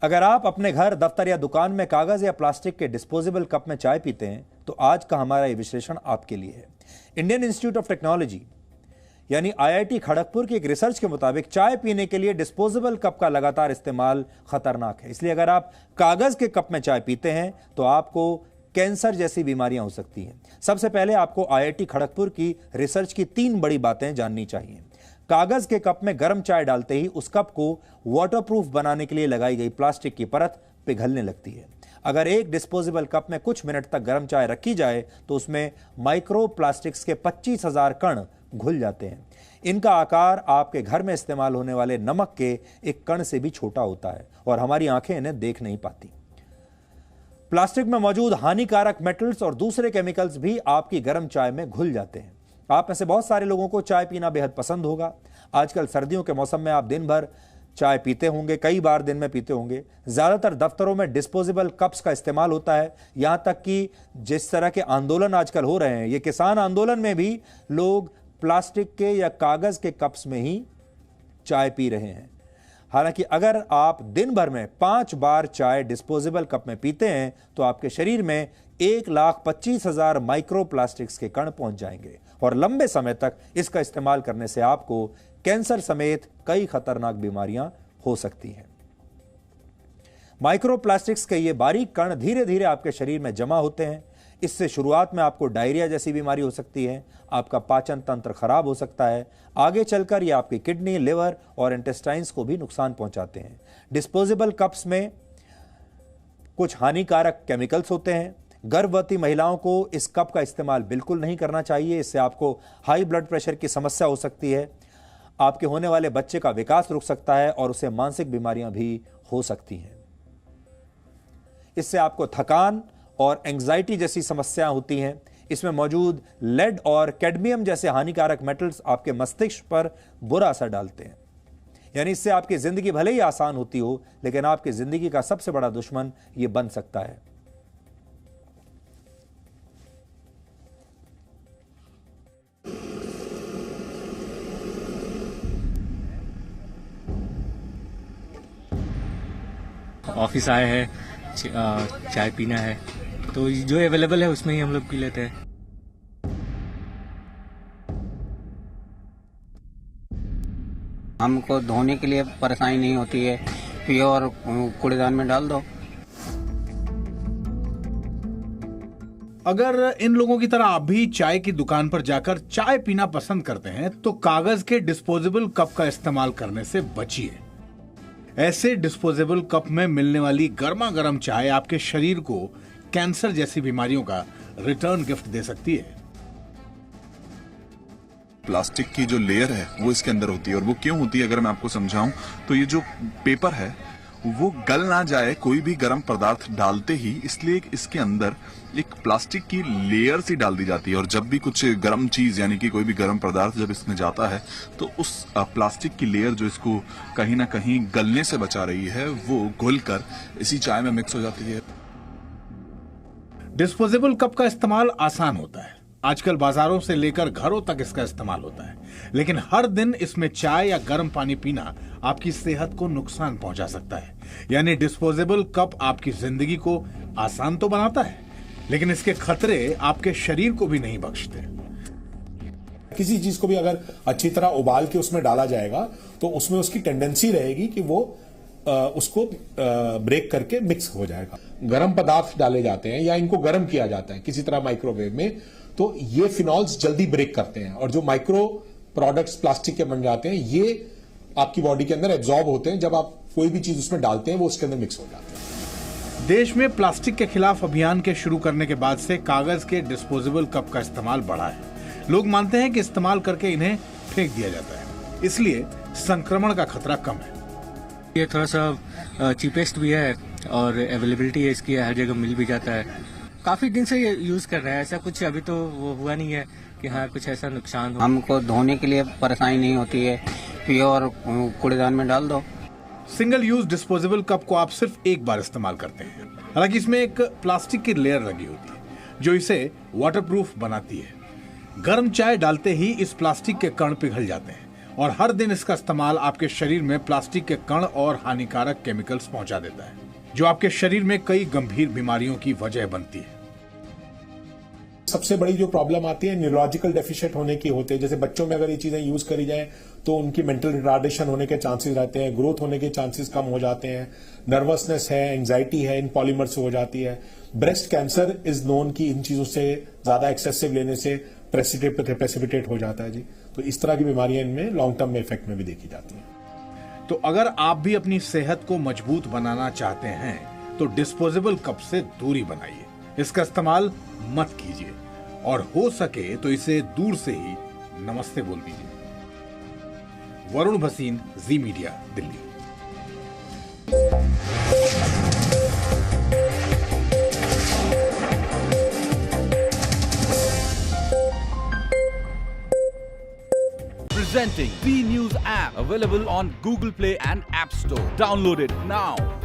अगर आप अपने घर, दफ्तर या दुकान में कागज या प्लास्टिक के डिस्पोजेबल कप में चाय पीते हैं तो आज का हमारा ये विश्लेषण आपके लिए है। इंडियन इंस्टीट्यूट ऑफ टेक्नोलॉजी यानी IIT खड़गपुर की एक रिसर्च के मुताबिक चाय पीने के लिए डिस्पोजेबल कप का लगातार इस्तेमाल खतरनाक है। इसलिए अगर आप कागज के कप में चाय पीते हैं तो आपको कैंसर जैसी बीमारियां हो सकती हैं। सबसे पहले आपको IIT खड़गपुर की रिसर्च की 3 बड़ी बातें जाननी चाहिए। कागज के कप में गर्म चाय डालते ही उस कप को वाटरप्रूफ बनाने के लिए लगाई गई प्लास्टिक की परत पिघलने लगती है। अगर एक डिस्पोजेबल कप में कुछ मिनट तक गर्म चाय रखी जाए तो उसमें माइक्रो प्लास्टिक्स के 25,000 कण घुल जाते हैं। इनका आकार आपके घर में इस्तेमाल होने वाले नमक के एक कण से भी छोटा होता है और हमारी आंखें इन्हें देख नहीं पाती। प्लास्टिक में मौजूद हानिकारक मेटल्स और दूसरे केमिकल्स भी आपकी गर्म चाय में घुल जाते हैं। आप में से बहुत सारे लोगों को चाय पीना बेहद पसंद होगा। आजकल सर्दियों के मौसम में आप दिन भर चाय पीते होंगे, कई बार दिन में पीते होंगे। ज्यादातर दफ्तरों में डिस्पोजेबल कप्स का इस्तेमाल होता है। यहां तक कि जिस तरह के आंदोलन आजकल हो रहे हैं, ये किसान आंदोलन में भी लोग प्लास्टिक के या कागज के कप्स में ही चाय पी रहे हैं। हालांकि अगर आप दिन भर में 5 बार चाय डिस्पोजेबल कप में पीते हैं तो आपके शरीर में 1,25,000 माइक्रो प्लास्टिक्स के कण पहुंच जाएंगे और लंबे समय तक इसका इस्तेमाल करने से आपको कैंसर समेत कई खतरनाक बीमारियां हो सकती हैं। माइक्रो प्लास्टिक्स के ये बारीक कण धीरे धीरे आपके शरीर में जमा होते हैं। इससे शुरुआत में आपको डायरिया जैसी बीमारी हो सकती है, आपका पाचन तंत्र खराब हो सकता है। आगे चलकर ये आपकी किडनी, लिवर और इंटेस्टाइन्स को भी नुकसान पहुंचाते हैं। डिस्पोजेबल कप्स में कुछ हानिकारक केमिकल्स होते हैं। गर्भवती महिलाओं को इस कप का इस्तेमाल बिल्कुल नहीं करना चाहिए। इससे आपको हाई ब्लड प्रेशर की समस्या हो सकती है। आपके होने वाले बच्चे का विकास रुक सकता है और उसे मानसिक बीमारियां भी हो सकती हैं। इससे आपको थकान और एंजाइटी जैसी समस्याएं होती हैं। इसमें मौजूद लेड और कैडमियम जैसे हानिकारक मेटल्स आपके मस्तिष्क पर बुरा असर डालते हैं। यानी इससे आपकी जिंदगी भले ही आसान होती हो, लेकिन आपकी जिंदगी का सबसे बड़ा दुश्मन यह बन सकता है। ऑफिस आए हैं, चाय पीना है तो जो अवेलेबल है उसमें ही हम लोग पी लेते हैं। हमको धोने के लिए परेशानी नहीं होती है, पियो और कूड़ेदान में डाल दो। अगर इन लोगों की तरह आप भी चाय की दुकान पर जाकर चाय पीना पसंद करते हैं तो कागज के डिस्पोजेबल कप का इस्तेमाल करने से बचिए। ऐसे डिस्पोजेबल कप में मिलने वाली गर्मा गर्म चाय आपके शरीर को कैंसर जैसी बीमारियों का रिटर्न गिफ्ट दे सकती है। प्लास्टिक की जो लेयर है वो इसके अंदर होती है, और वो क्यों होती है अगर मैं आपको समझाऊं तो ये जो पेपर है वो गल ना जाए कोई भी गर्म पदार्थ डालते ही, इसलिए इसके अंदर एक प्लास्टिक की लेयर सी डाल दी जाती है। और जब भी कुछ गर्म चीज यानी कि कोई भी गर्म पदार्थ जब इसमें जाता है तो उस प्लास्टिक की लेयर जो इसको कहीं ना कहीं गलने से बचा रही है वो घुलकर इसी चाय में मिक्स हो जाती है। डिस्पोजेबल कप का इस्तेमाल आसान होता है। आजकल बाजारों से लेकर घरों तक इसका इस्तेमाल होता है, लेकिन हर दिन इसमें चाय या गर्म पानी पीना आपकी सेहत को नुकसान पहुंचा सकता है। यानी डिस्पोजेबल कप आपकी जिंदगी को आसान तो बनाता है, लेकिन इसके खतरे आपके शरीर को भी नहीं बख्शते। किसी चीज को भी अगर अच्छी तरह उबाल के उसमें डाला जाएगा तो उसमें उसकी टेंडेंसी रहेगी कि वो उसको ब्रेक करके मिक्स हो जाएगा। गर्म पदार्थ डाले जाते हैं या इनको गर्म किया जाता है किसी तरह माइक्रोवेव में, तो ये फिनॉल्स जल्दी ब्रेक करते हैं और जो माइक्रो प्रोडक्ट्स प्लास्टिक के बन जाते हैं ये आपकी बॉडी के अंदर एब्जॉर्ब होते हैं। जब आप कोई भी चीज उसमें डालते हैं वो उसके अंदर मिक्स हो जाते हैं। देश में प्लास्टिक के खिलाफ अभियान के शुरू करने के बाद से कागज के डिस्पोजेबल कप का इस्तेमाल बढ़ा है। लोग मानते हैं कि इस्तेमाल करके इन्हें फेंक दिया जाता है, इसलिए संक्रमण का खतरा कम है। ये थोड़ा सा चीपेस्ट भी है और अवेलेबिलिटी है इसकी, हर जगह मिल भी जाता है। काफी दिन से ये यूज कर रहे हैं, ऐसा कुछ अभी तो वो हुआ नहीं है कि हाँ कुछ ऐसा नुकसान हो। हमको धोने के लिए परेशानी नहीं होती है, पियो और कूड़ेदान में डाल दो। सिंगल यूज डिस्पोजेबल कप को आप सिर्फ एक बार इस्तेमाल करते हैं। हालांकि इसमें एक प्लास्टिक की लेयर लगी होती है जो इसे वाटरप्रूफ बनाती है। गर्म चाय डालते ही इस प्लास्टिक के कण पिघल जाते हैं और हर दिन इसका इस्तेमाल आपके शरीर में प्लास्टिक के कण और हानिकारक केमिकल्स पहुंचा देता है, जो आपके शरीर में कई गंभीर बीमारियों की वजह बनती है। सबसे बड़ी जो प्रॉब्लम आती है न्यूरोलॉजिकल डेफिशिएंट होने की होते हैं। जैसे बच्चों में अगर ये चीजें यूज करी जाए तो उनकी मेंटल रिटार्डेशन होने के चांसेस रहते हैं, ग्रोथ होने के चांसेस कम हो जाते हैं, नर्वसनेस है, एंजाइटी है, इन पॉलीमर से हो जाती है। ब्रेस्ट कैंसर इज नोन कि इन चीजों से ज्यादा एक्सेसिव लेने से प्रेसिपिटेट हो जाता है जी। तो इस तरह की बीमारियां इनमें लॉन्ग टर्म में इफेक्ट में भी देखी जाती हैं। तो अगर आप भी अपनी सेहत को मजबूत बनाना चाहते हैं तो डिस्पोजेबल कप से दूरी बनाइए, इसका इस्तेमाल मत कीजिए और हो सके तो इसे दूर से ही नमस्ते बोल दीजिए। Varun Bhasin, Zee media, Delhi. Presenting B News app, available on Google Play and App Store. Download it now.